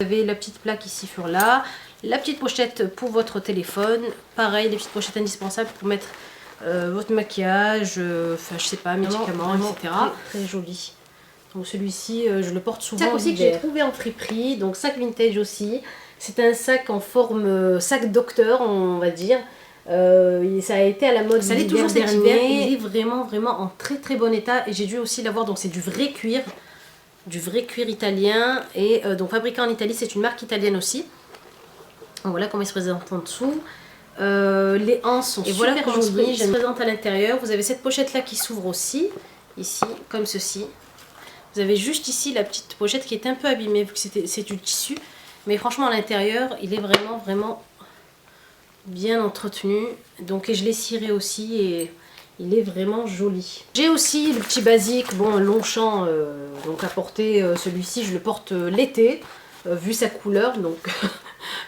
Vous avez la petite plaque ici sur là, la petite pochette pour votre téléphone, pareil les petites pochettes indispensables pour mettre votre maquillage, enfin je sais pas, médicaments, etc. Très joli. Donc celui-ci je le porte souvent. Sac aussi que j'ai trouvé en friperie, donc sac vintage aussi. C'est un sac en forme sac docteur on va dire. Ça a été à la mode. Ça l'est toujours cet hiver. Il est vraiment en très bon état et j'ai dû aussi l'avoir, donc c'est du vrai cuir italien et donc fabriqué en Italie, c'est une marque italienne aussi. Donc voilà comment il se présente en dessous. Les anses sont super jolies, je me présente à l'intérieur. Vous avez cette pochette là qui s'ouvre aussi, ici, comme ceci. Vous avez juste ici la petite pochette qui est un peu abîmée vu que c'est du tissu. Mais franchement à l'intérieur, il est vraiment bien entretenu. Donc et je l'ai ciré aussi et il est vraiment joli. J'ai aussi le petit basique, bon un Longchamp, donc à porter celui-ci, je le porte l'été, vu sa couleur, donc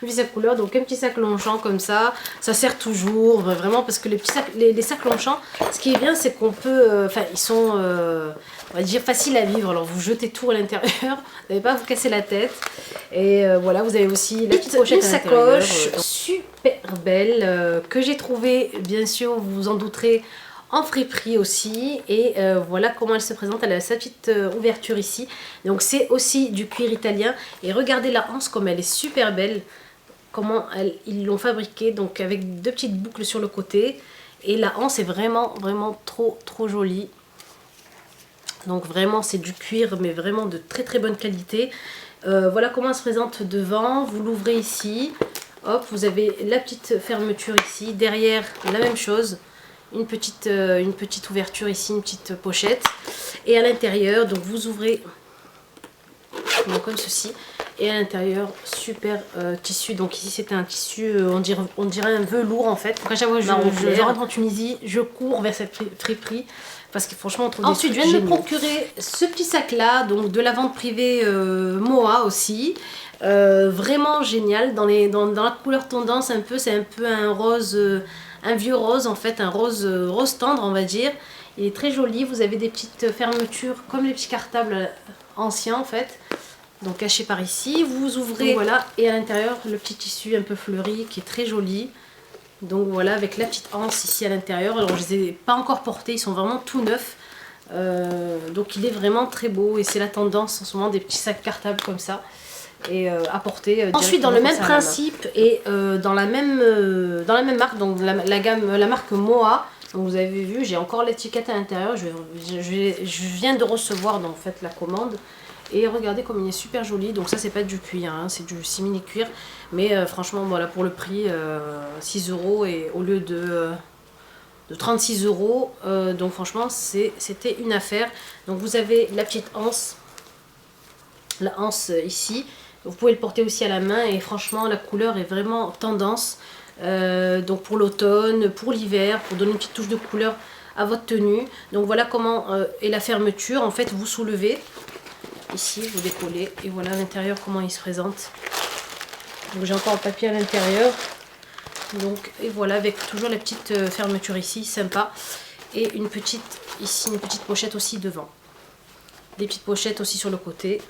vu sa couleur, donc un petit sac Longchamp comme ça sert toujours, vraiment parce que les petits sacs, les sacs Longchamp, ce qui est bien c'est qu'on peut, enfin ils sont, on va dire faciles à vivre, alors vous jetez tout à l'intérieur, vous n'allez pas à vous casser la tête, et voilà vous avez aussi la petite pochette, une sacoche super belle, que j'ai trouvée, bien sûr vous vous en douterez, en friperie aussi, et voilà comment elle se présente. Elle a sa petite ouverture ici, donc c'est aussi du cuir italien, et regardez la anse comme elle est super belle, comment ils l'ont fabriquée, donc avec deux petites boucles sur le côté, et la anse est vraiment trop jolie. Donc vraiment c'est du cuir mais vraiment de très bonne qualité. Voilà comment elle se présente devant. Vous l'ouvrez ici, hop, vous avez la petite fermeture ici, derrière la même chose, une petite ouverture ici, une petite pochette, et à l'intérieur donc vous ouvrez donc comme ceci, et à l'intérieur super tissu. Donc ici c'était un tissu, on dirait un velours en fait. Donc à chaque fois que je rentre en Tunisie, je cours vers cette friperie parce que franchement on trouve des trucs géniaux. Ensuite je viens de me procurer ce petit sac là, donc de la vente privée Moa aussi. Vraiment génial, dans la couleur tendance un peu, c'est un peu un rose, un vieux rose en fait, un rose tendre on va dire. Il est très joli, vous avez des petites fermetures comme les petits cartables anciens en fait, donc cachés par ici. Vous ouvrez, donc voilà, et à l'intérieur le petit tissu un peu fleuri qui est très joli. Donc voilà, avec la petite anse ici à l'intérieur. Alors je les ai pas encore portés, ils sont vraiment tout neufs. Donc il est vraiment très beau et c'est la tendance en ce moment des petits sacs cartables comme ça. Et à porter ensuite dans le même principe et dans la même marque, donc la marque Moa. Donc vous avez vu, j'ai encore l'étiquette à l'intérieur, je viens de recevoir en fait la commande. Et regardez comme il est super joli. Donc ça c'est pas du cuir, hein, c'est du simili cuir. Mais franchement voilà, pour le prix 6 € et au lieu de 36 €. Donc franchement c'était une affaire. Donc vous avez la petite anse. La anse ici. Vous pouvez le porter aussi à la main et franchement la couleur est vraiment tendance. Donc pour l'automne, pour l'hiver, pour donner une petite touche de couleur à votre tenue. Donc voilà comment est la fermeture. En fait vous soulevez. Ici vous décollez et voilà à l'intérieur comment il se présente. Donc j'ai encore le papier à l'intérieur. Donc et voilà avec toujours la petite fermeture ici, sympa. Et une petite ici, une petite pochette aussi devant. Des petites pochettes aussi sur le côté.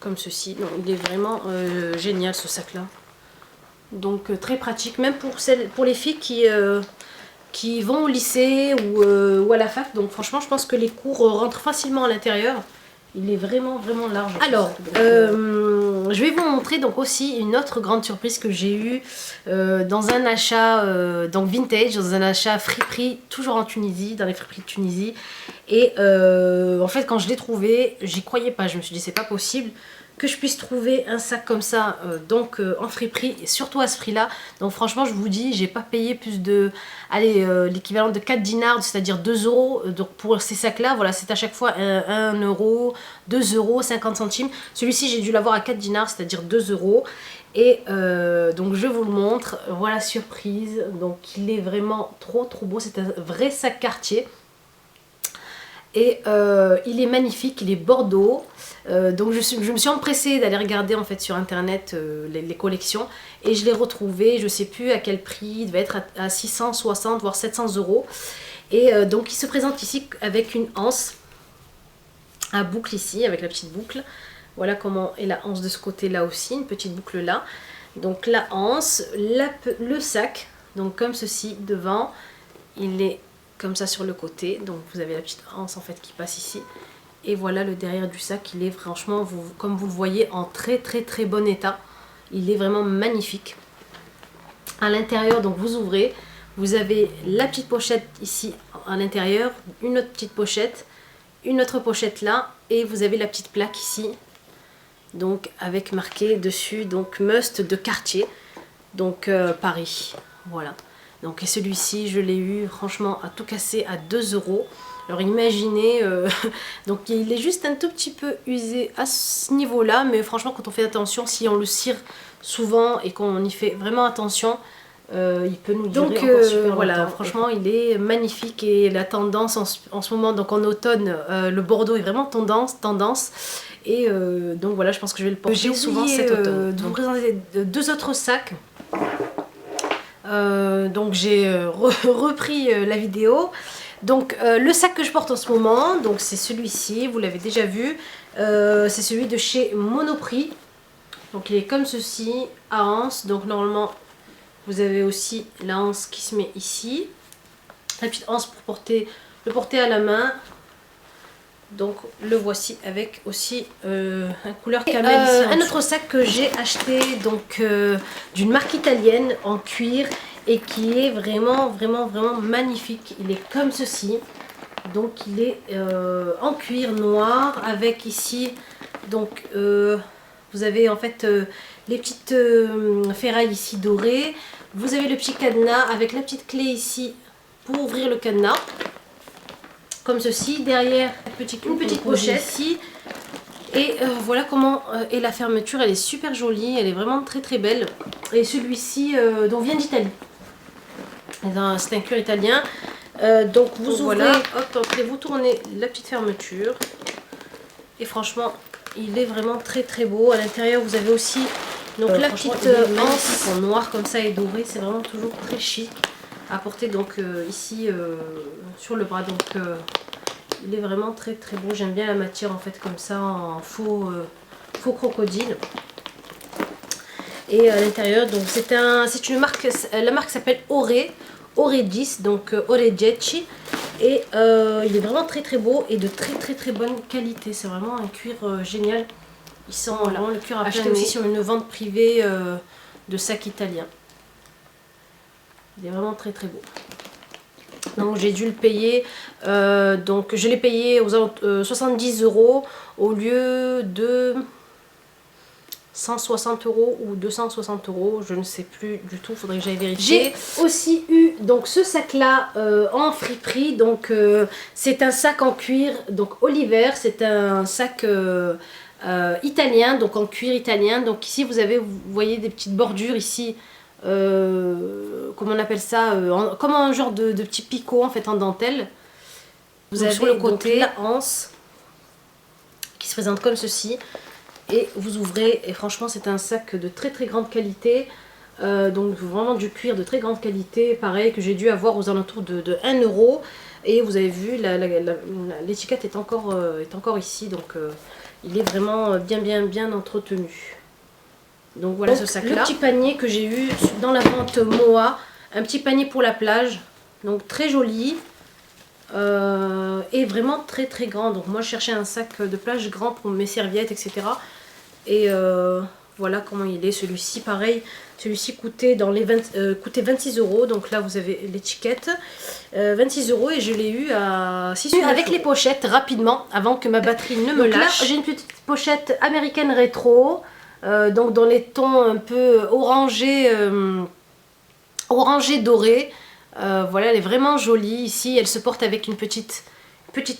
Comme ceci. Donc, il est vraiment génial ce sac là. Donc très pratique, même pour les filles qui vont au lycée ou à la fac. Donc franchement je pense que les cours rentrent facilement à l'intérieur. Il est vraiment large. Alors, je vais vous montrer donc aussi une autre grande surprise que j'ai eue dans un achat donc vintage, dans un achat friperie, toujours en Tunisie, dans les friperies de Tunisie. Et en fait, quand je l'ai trouvé, j'y croyais pas. Je me suis dit, c'est pas possible que je puisse trouver un sac comme ça donc en friperie et surtout à ce prix là. Donc franchement je vous dis, j'ai pas payé plus de l'équivalent de 4 dinars, c'est à dire 2 €. Donc pour ces sacs là voilà, c'est à chaque fois 1 €, 2 €, 50 centimes. Celui-ci j'ai dû l'avoir à 4 dinars, c'est à dire 2 €. Et donc je vous le montre, voilà, surprise. Donc il est vraiment trop beau, c'est un vrai sac Cartier. Et il est magnifique, il est bordeaux. Donc je me suis empressée d'aller regarder en fait sur internet les collections. Et je l'ai retrouvé, je sais plus à quel prix, il devait être à 660 voire 700 €. Et donc il se présente ici avec une anse à boucle ici, avec la petite boucle. Voilà comment est la anse de ce côté là aussi, une petite boucle là. Donc la anse, le sac, donc comme ceci devant, il est comme ça sur le côté. Donc vous avez la petite anse en fait qui passe ici. Et voilà le derrière du sac, il est franchement, comme vous le voyez, en très bon état. Il est vraiment magnifique. À l'intérieur, donc vous ouvrez, vous avez la petite pochette ici à l'intérieur, une autre petite pochette, une autre pochette là, et vous avez la petite plaque ici, donc avec marqué dessus, donc Must de Cartier, donc Paris, voilà. Donc et celui-ci, je l'ai eu franchement à tout casser à 2 €. Alors imaginez, donc il est juste un tout petit peu usé à ce niveau-là, mais franchement quand on fait attention, si on le cire souvent et qu'on y fait vraiment attention, il peut nous durer encore super voilà, longtemps. Franchement il est magnifique et la tendance en ce moment, donc en automne, le bordeaux est vraiment tendance. Et donc voilà, je pense que je vais le porter souvent cet automne. De vous présenter 2 autres sacs. Donc j'ai repris la vidéo. Donc le sac que je porte en ce moment, donc c'est celui-ci, vous l'avez déjà vu, c'est celui de chez Monoprix. Donc il est comme ceci, à anse, donc normalement vous avez aussi la anse qui se met ici. La petite anse pour le porter à la main. Donc le voici avec aussi un couleur camel ici. Un autre sac que j'ai acheté donc d'une marque italienne en cuir et qui est vraiment magnifique. Il est comme ceci. Donc il est en cuir noir avec ici donc vous avez en fait les petites ferrailles ici dorées. Vous avez le petit cadenas avec la petite clé ici pour ouvrir le cadenas. Comme ceci, derrière une petite pochette ici. Et voilà comment est la fermeture, elle est super jolie, elle est vraiment très belle. Et celui-ci donc vient d'Italie. C'est un cuir italien. Donc vous ouvrez, voilà, hop, après vous tournez la petite fermeture. Et franchement, il est vraiment très beau. À l'intérieur, vous avez aussi donc la petite anse en noir comme ça et doré. C'est vraiment toujours très chic à porter donc ici sur le bras. Donc il est vraiment très beau. J'aime bien la matière en fait comme ça en faux crocodile. Et à l'intérieur, donc c'est une marque, la marque s'appelle Oregis, donc Oregecci. Et il est vraiment très beau et de très bonne qualité. C'est vraiment un cuir génial. Ils sont vraiment le cuir à acheté aussi sur une vente privée de sacs italiens. Il est vraiment très beau. Donc j'ai dû le payer, donc je l'ai payé aux 70 € au lieu de 160 € ou 260 €, je ne sais plus du tout, faudrait que j'aille vérifier. J'ai aussi eu donc ce sac là en friperie, donc c'est un sac en cuir, donc Oliver, c'est un sac italien, donc en cuir italien. Donc ici vous voyez des petites bordures ici, comment on appelle ça, comme un genre de petit picot en fait en dentelle. Vous avez sur le côté la anse qui se présente comme ceci. Et vous ouvrez, et franchement c'est un sac de très grande qualité, donc vraiment du cuir de très grande qualité, pareil que j'ai dû avoir aux alentours de 1 €. Et vous avez vu, l'étiquette est encore ici, donc il est vraiment bien entretenu. Donc voilà ce sac là. Le petit panier que j'ai eu dans la vente Moa, un petit panier pour la plage, donc très joli. Et vraiment très grand. Donc moi je cherchais un sac de plage grand pour mes serviettes, etc. Et voilà comment il est. Celui-ci pareil, celui-ci coûtait coûtait 26 €. Donc là vous avez l'étiquette, 26 € et je l'ai eu à 6 € avec les pochettes rapidement avant que ma batterie ne me lâche. J'ai une petite pochette américaine rétro, donc dans les tons un peu orangé doré. Voilà, elle est vraiment jolie ici, elle se porte avec une petite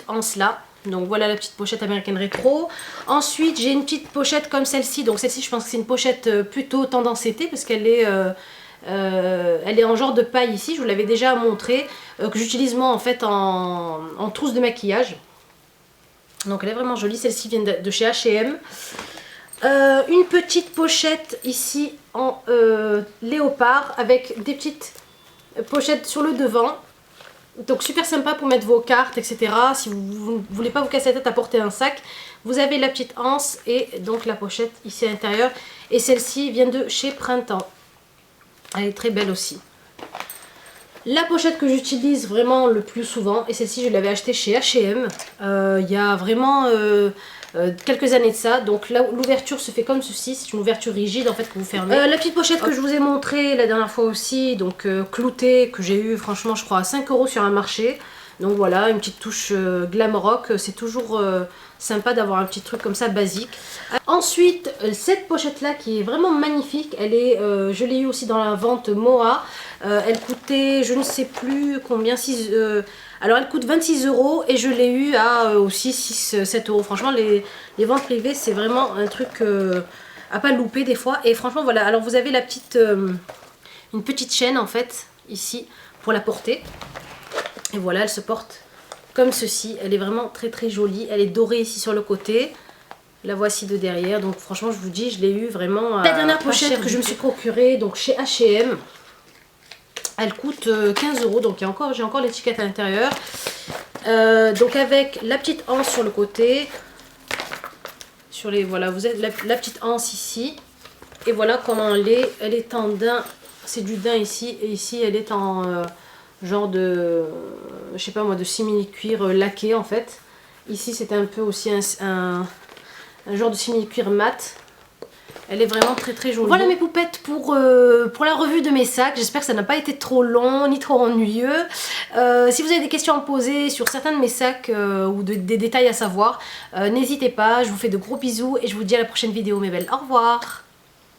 anse là. Donc voilà la petite pochette américaine rétro. Ensuite j'ai une petite pochette comme celle-ci. Donc celle-ci je pense que c'est une pochette plutôt tendance été parce qu'elle est en genre de paille ici. Je vous l'avais déjà montré, que j'utilise moi en fait en trousse de maquillage. Donc elle est vraiment jolie. Celle-ci vient de chez H&M. Une petite pochette ici en léopard avec des petites pochettes sur le devant. Donc super sympa pour mettre vos cartes, etc. Si vous ne voulez pas vous casser la tête à porter un sac, Vous avez la petite anse et donc la pochette ici à l'intérieur. Et celle-ci vient de chez Printemps. Elle est très belle aussi. La pochette que j'utilise vraiment le plus souvent, et celle-ci je l'avais achetée chez H&M il y a vraiment quelques années de ça. Donc là l'ouverture se fait comme ceci, c'est une ouverture rigide en fait que vous fermez. La petite pochette que je vous ai montrée la dernière fois aussi, donc cloutée, que j'ai eu franchement je crois à 5 € sur un marché. Donc voilà, une petite touche glam rock, c'est toujours sympa d'avoir un petit truc comme ça basique. Ensuite, cette pochette là qui est vraiment magnifique, elle est, je l'ai eu aussi dans la vente Moa. Elle coûtait je ne sais plus combien, alors elle coûte 26 € et je l'ai eu à aussi 6-7 €. Franchement les ventes privées c'est vraiment un truc à pas louper des fois. Et franchement voilà, alors vous avez la petite, une petite chaîne en fait ici pour la porter. Et voilà, elle se porte comme ceci. Elle est vraiment très très jolie. Elle est dorée ici sur le côté. La voici de derrière. Donc franchement, je vous dis, je l'ai eu vraiment. La dernière pochette que je me suis procurée donc chez H&M. Elle coûte 15 €. Donc j'ai encore l'étiquette à l'intérieur. Donc avec la petite anse sur le côté. Sur les, voilà, vous avez la petite anse ici. Et voilà comment elle est. Elle est en daim. C'est du daim ici. Et ici, elle est en... genre de, je sais pas moi, de simili-cuir laqué en fait. Ici c'est un peu aussi un genre de simili-cuir mat. Elle est vraiment très très jolie. Voilà mes poupettes pour la revue de mes sacs. J'espère que ça n'a pas été trop long ni trop ennuyeux. Si vous avez des questions à me poser sur certains de mes sacs ou des détails à savoir, n'hésitez pas. Je vous fais de gros bisous et je vous dis à la prochaine vidéo mes belles. Au revoir.